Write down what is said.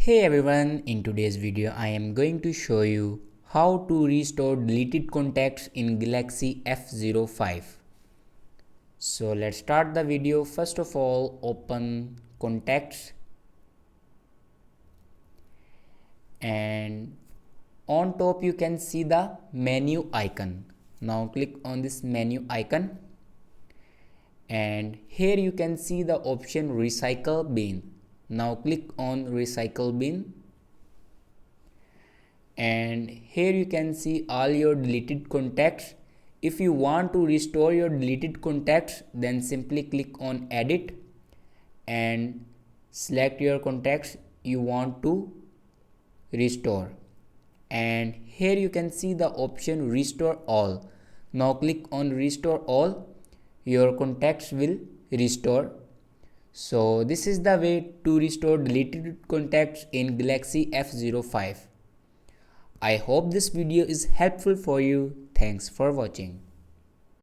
Hey everyone, in today's video I am going to show you how to restore deleted contacts in Galaxy F05. So let's start the video. First of all, open contacts and on top you can see the menu icon. Now click on this menu icon and here you can see the option recycle bin. Now click on recycle bin and here you can see all your deleted contacts. If you want to restore your deleted contacts, then simply click on edit and select your contacts you want to restore, and here you can see the option restore all. Now click on restore all, your contacts will restore. So this is the way to restore deleted contacts in Galaxy F05. I hope this video is helpful for you. Thanks for watching.